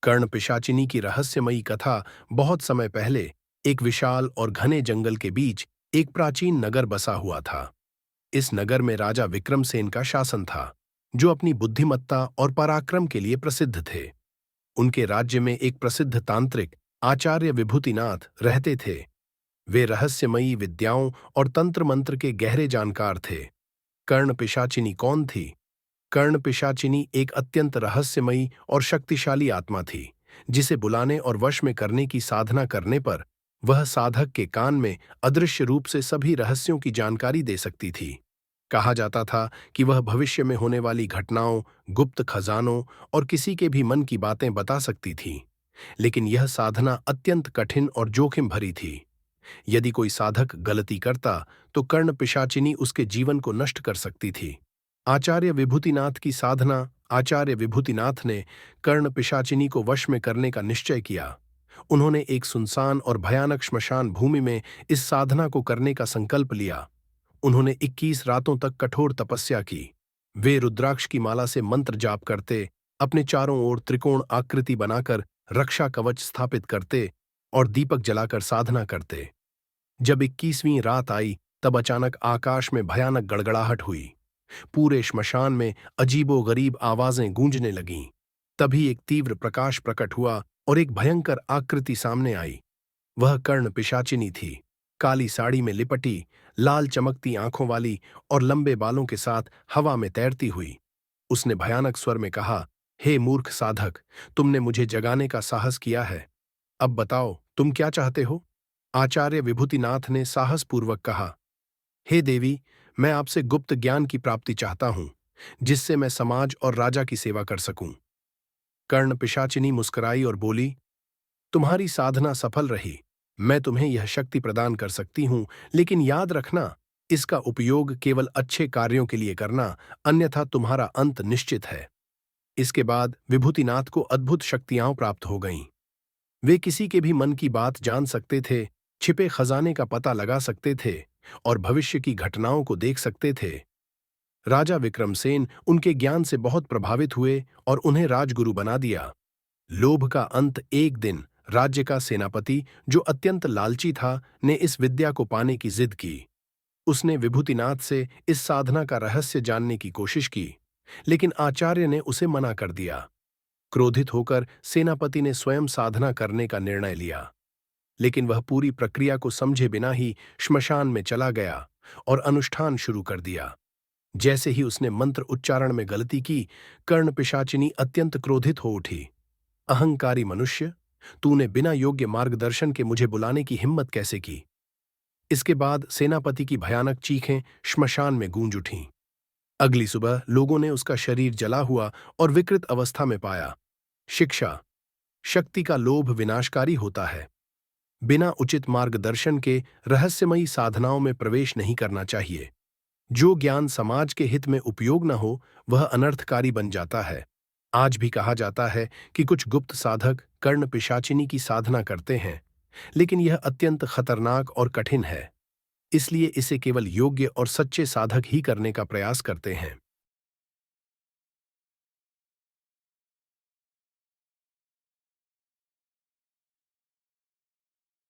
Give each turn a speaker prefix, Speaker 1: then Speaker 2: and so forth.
Speaker 1: कर्ण पिशाचिनी की रहस्यमयी कथा। बहुत समय पहले एक विशाल और घने जंगल के बीच एक प्राचीन नगर बसा हुआ था। इस नगर में राजा विक्रमसेन का शासन था, जो अपनी बुद्धिमत्ता और पराक्रम के लिए प्रसिद्ध थे। उनके राज्य में एक प्रसिद्ध तांत्रिक आचार्य विभूतिनाथ रहते थे। वे रहस्यमयी विद्याओं और तंत्र मंत्र के गहरे जानकार थे। कर्ण पिशाचिनी कौन थी? कर्ण पिशाचिनी एक अत्यंत रहस्यमयी और शक्तिशाली आत्मा थी, जिसे बुलाने और वश में करने की साधना करने पर वह साधक के कान में अदृश्य रूप से सभी रहस्यों की जानकारी दे सकती थी। कहा जाता था कि वह भविष्य में होने वाली घटनाओं, गुप्त खजानों और किसी के भी मन की बातें बता सकती थी। लेकिन यह साधना अत्यंत कठिन और जोखिम भरी थी। यदि कोई साधक गलती करता तो कर्ण पिशाचिनी उसके जीवन को नष्ट कर सकती थी। आचार्य विभूतिनाथ की साधना। आचार्य विभूतिनाथ ने कर्ण पिशाचिनी को वश में करने का निश्चय किया। उन्होंने एक सुनसान और भयानक श्मशान भूमि में इस साधना को करने का संकल्प लिया। उन्होंने 21 रातों तक कठोर तपस्या की। वे रुद्राक्ष की माला से मंत्र जाप करते, अपने चारों ओर त्रिकोण आकृति बनाकर रक्षा कवच स्थापित करते और दीपक जलाकर साधना करते। जब 21वीं रात आई, तब अचानक आकाश में भयानक गड़गड़ाहट हुई। पूरे श्मशान में अजीबोगरीब आवाजें गूंजने लगीं। तभी एक तीव्र प्रकाश प्रकट हुआ और एक भयंकर आकृति सामने आई। वह कर्ण पिशाचिनी थी, काली साड़ी में लिपटी, लाल चमकती आंखों वाली और लंबे बालों के साथ हवा में तैरती हुई। उसने भयानक स्वर में कहा, हे मूर्ख साधक, तुमने मुझे जगाने का साहस किया है। अब बताओ, तुम क्या चाहते हो? आचार्य विभूतिनाथ ने साहसपूर्वक कहा, हे देवी, मैं आपसे गुप्त ज्ञान की प्राप्ति चाहता हूं, जिससे मैं समाज और राजा की सेवा कर सकूं। कर्ण पिशाचिनी मुस्कुराई और बोली, तुम्हारी साधना सफल रही। मैं तुम्हें यह शक्ति प्रदान कर सकती हूं, लेकिन याद रखना, इसका उपयोग केवल अच्छे कार्यों के लिए करना, अन्यथा तुम्हारा अंत निश्चित है। इसके बाद विभूतिनाथ को अद्भुत शक्तियां प्राप्त हो गईं। वे किसी के भी मन की बात जान सकते थे, छिपे खजाने का पता लगा सकते थे और भविष्य की घटनाओं को देख सकते थे। राजा विक्रमसेन उनके ज्ञान से बहुत प्रभावित हुए और उन्हें राजगुरु बना दिया। लोभ का अंत। एक दिन राज्य का सेनापति, जो अत्यंत लालची था, ने इस विद्या को पाने की जिद की। उसने विभूतिनाथ से इस साधना का रहस्य जानने की कोशिश की, लेकिन आचार्य ने उसे मना कर दिया। क्रोधित होकर सेनापति ने स्वयं साधना करने का निर्णय लिया, लेकिन वह पूरी प्रक्रिया को समझे बिना ही श्मशान में चला गया और अनुष्ठान शुरू कर दिया। जैसे ही उसने मंत्र उच्चारण में गलती की, कर्ण पिशाचिनी अत्यंत क्रोधित हो उठी। अहंकारी मनुष्य, तूने बिना योग्य मार्गदर्शन के मुझे बुलाने की हिम्मत कैसे की? इसके बाद सेनापति की भयानक चीखें श्मशान में गूंज उठीं। अगली सुबह लोगों ने उसका शरीर जला हुआ और विकृत अवस्था में पाया। शिक्षा। शक्ति का लोभ विनाशकारी होता है। बिना उचित मार्गदर्शन के रहस्यमयी साधनाओं में प्रवेश नहीं करना चाहिए। जो ज्ञान समाज के हित में उपयोग न हो, वह अनर्थकारी बन जाता है। आज भी कहा जाता है कि कुछ गुप्त साधक कर्ण पिशाचिनी की साधना करते हैं, लेकिन यह अत्यंत खतरनाक और कठिन है। इसलिए इसे केवल योग्य और सच्चे साधक ही करने का प्रयास करते हैं।